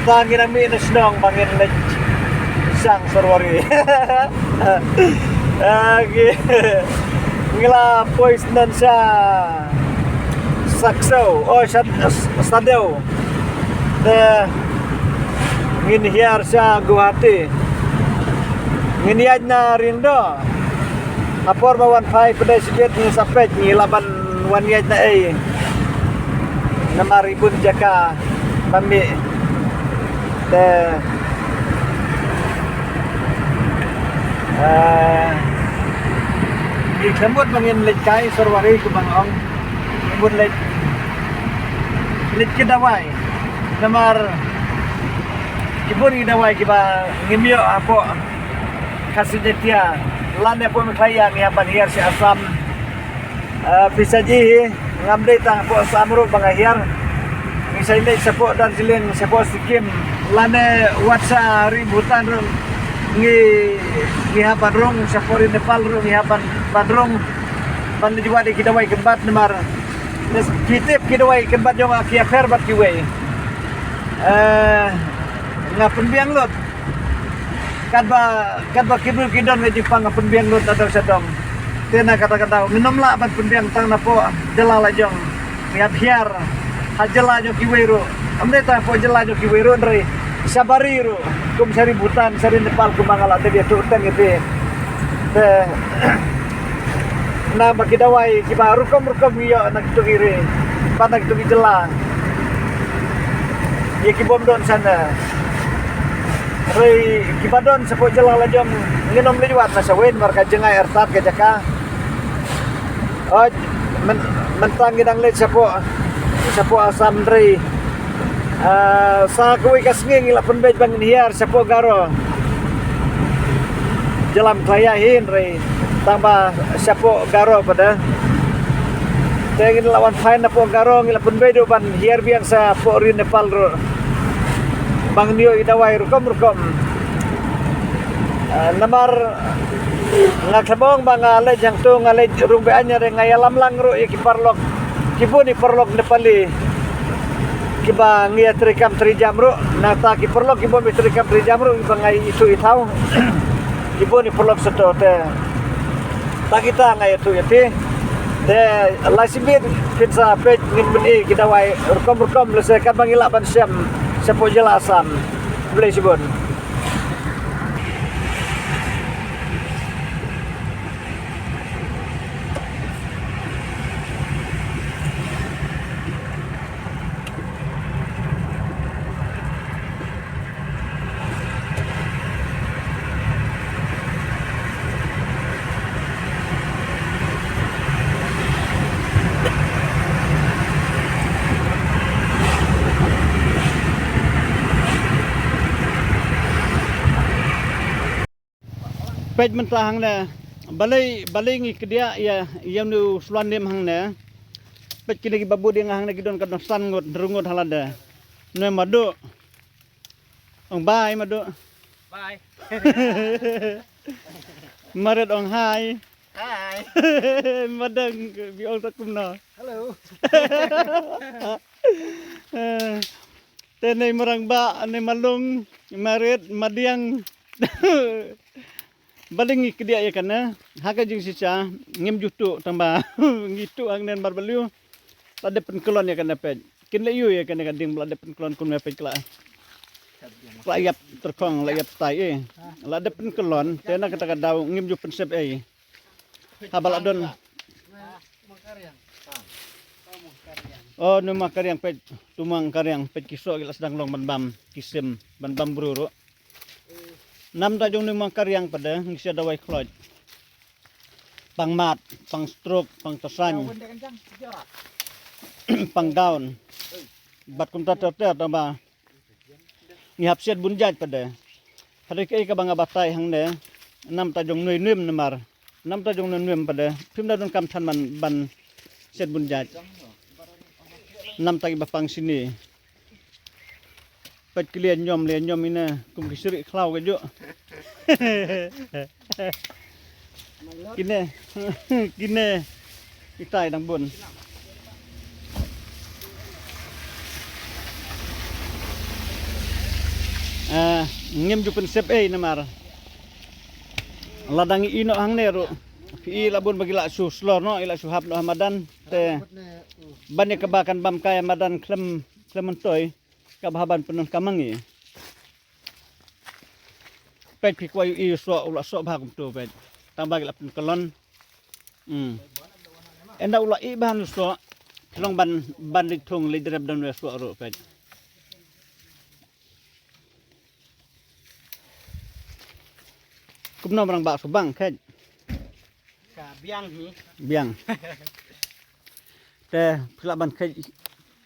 Tangin ang minus nong bangin na siyang sorwari. Ngila pois nan siya saksaw o siya stadaw. Nginhiyar siya Guwahati. Nginiyad na rin do. Apor ba 1.5 pada sikit ni sapet ni laban wanyad na ay. Namaribun jaka pami. Iklamot mangin lit kay sorwari ko bangong. Ibon lit kidaway. Namar ibon kidaway kiba ngimyo apo kasidetia lane po mikaya ngihapan hiyar si asam pisaji ngamde tang po samro bangahiyar misalnya sepo Darjeeling sepo Sikkim lane watsa ributan rong ngihapan rong sepo di Nepal rong ngihapan padrong pan juga di kidaway kembat nemar kitip kidaway kembat jong akia ferbat kiwe ngapun biang lot kadba kibul kidon me Jepang ngapun biang lot atau sedong tena kata-kata minum lah pan biang tang na po jelala jong ngiap hiar hajela jo kiwero amne ta po jela jo kiwero ndre sabariru kum sari Bhutan sari Nepal kumangala te dia tutang itu na bakidawai kiba rukom yo nagtugiri panag tugi jela ye kibom don sana rei kibadon sepo jela lajom nginom liwat na sawin marka jengai ertat ke jaka oh mentang gidang let sepo asam rei sa kuwi kasnging ila penbej bangin hiar sepo garo jelam klayahin rei tambah sepo garo pada tengin lawan fain na po garo ngila penbej do ban hiar biang sa po rin Nepal ro bang niyo idawai rukom namar ngakabong bang alej yang tu ngalej rumbeannya re ngayalam lang ro ikiparlok kibuni perlok Nepali kiba ngia trikam 3 jam ro nata ki perlok kibo mi trikam 3 jam ro iba ngai itu itau kibo ni perlok seto te ta kita ngai itu yati te lasibit pizza pej ngin beni kidawai rukom lese kan bangila ban siam sepo jelasan boleh sibon pej mentahang na balay ngi kedia ya yang nu sluan dem hang na pej kini babu dia hang na gidon kadon san ngot drungot halada no madu ong bye madu bye maret ong hai madang bi ong takum no hello tenay marang ba ane malung maret madiang baling kedia ya kana haka jing sica ngem jutu tambah ngitu ang nen barbaliu lade penkelon ya kana pej kin leyu ya kana kading lade penkelon kun pej kla layap terkong layap tai lade penkelon tena kata daw ngem ju pensep habal adon oh numah karyang pej tumang karyang pej kiso gilas dang long banbam kisim banbam bruro nam ta jong numang karyang pada ngisi dawai kloj pangmat pang stroke pang tosan pang down bat kunta ter tambah ngihap siat bunjat pada hari ke ka banga batai hang ne nam ta jong nuim namar nam ta jong nuim pada pim da don kam than man ban siat bunjat nam ta ba pang sini pet kalian nyom ina kum kisri klau kejo kine kita dang bun ngem jupen sep namar ladang ino hang neru pi labun bagi la su slor no ila su hap no hamadan te banyak kebakan bam kaya madan klementoy kabhaban penun kamangi pet pi kwayu i so ula so bhagum tu pet tambah la pen kelon enda ula i ban so long ban litung lidrab dan so ro pet kumno barang bak subang khet Ka biang hi. biang te pula ban khet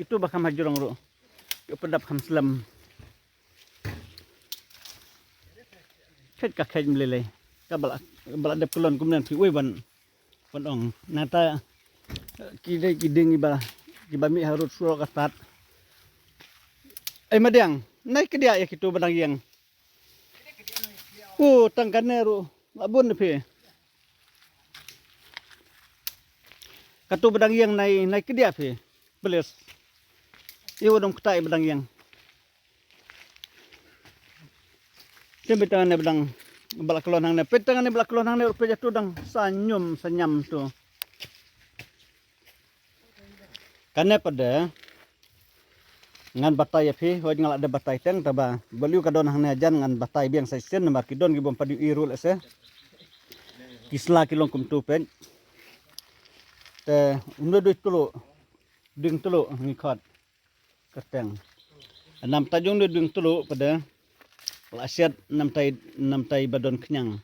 itu bakam hajurong ro yo pedap kham slam khet ka khet mlele ka bala dep kelon kumnen pi oi ban ong nata kiding iba mi harut suro katat madiang nai kedia ya kitu badang yang tangkane ru abun pi katu badang yang nai kedia pi beles iu dong kutai badang yang sembetane badang balak kelonang ne petangane balak kelonang ne rupa jatuh dang senyam tu kane pada ngan batai api hoj ngalak ada batai teng taba beliu kadon hang ajan ngan batai biang saisen namar kidon gibom padi irul ese kisla kilong kum tu pen te undo duit tulu ding tulu ngikot keteng enam tajung ding tulu pada lasiat enam tai badon kenyang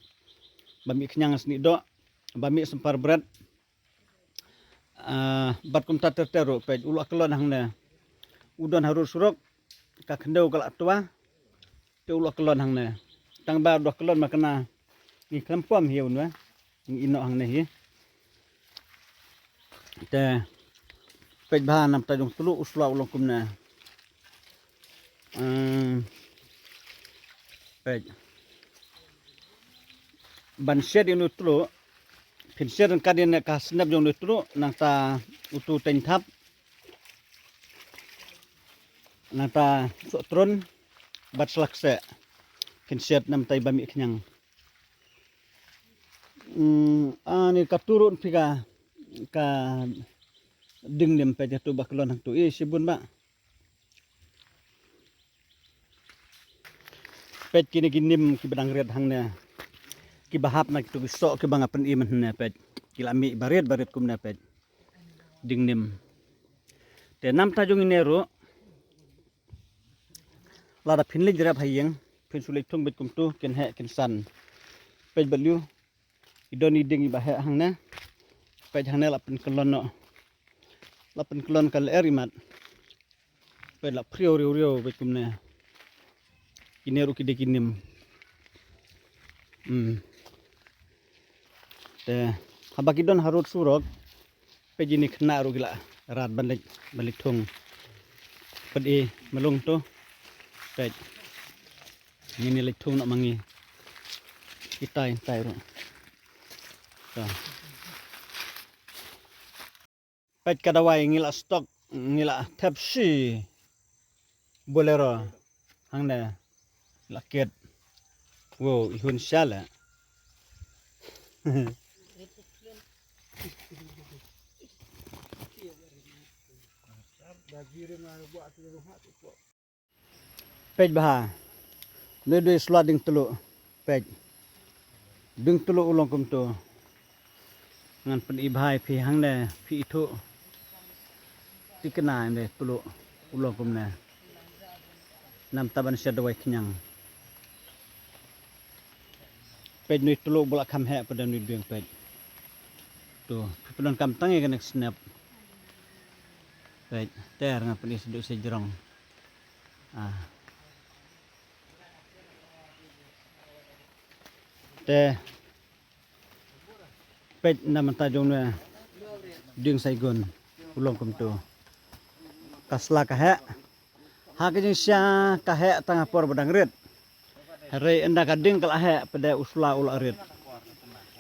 bami kenyang seni do bami sempar berat bat kum taterteru pej ulak kelon hang ne udon harus surok ka kendau kalak tua te ulak kelon hang ne tang ba do kelon makna ni klempom hiu ne ni ino hang ne hi te pej bahan nam tajung tulu usla ulong kum ne pej ban shed inu tulu pinser kadin ka snap jong tulu nang ta utu tentap nata sotron bat selakse pinser nam tai bami kenyang ani katurun pika ka ding nem pe jatu baklon hang tu sibun ba pet kini ginim ki badang red hang ne ki bahap na kitu so ki bang apen iman ne pet kilami baret kum ne pet ding nim te nam tajung inero lada phinli jira phayeng phin sulik thung bet kum tu ken he ken san pet baliu idoni ding ba he hang ne pet hang ne lapen kelon no lapen kelon kal erimat pet la prio rio bet kum ne ineru kidekinim te habakidon harut surok pejini khna ru gila rat balik thung pedi melung tu pej ngini lik thung nak mangi kitai ru ta pej kadawai ngila stok ngila Pepsi Bolero hang ne laket wow ihun syala pej baha le sliding telu pej ding telu ulong kum tu ngan pen ibhai phi hang ne phi thu tikna ne telu ulong kum ne nam taban syadawai kenyang pej ni telu bolak kham he pada ni deng pej tu pelon kam tangi kan snap pej ter ngap ni seduk sejrong te pej nam tajung ne deng saigon ulong kum tu kasla ka he ha ke sya ka he tangah por badang red Hare enda kading kalahe pada usla ula red.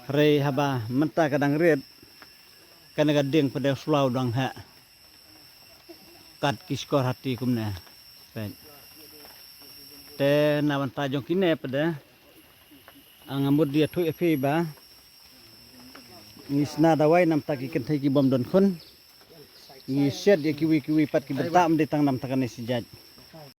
Hare haba menta kadang red. Kana kading pada usla udang ha. Kat kiskor hati kumne. Pet. te nawan tajong kine pada ang amud dia tu epi ba ngisna dawai nam taki kentai ki bom don khun ngi shed ya kiwi pat ki bentam di tang nam takane si jaj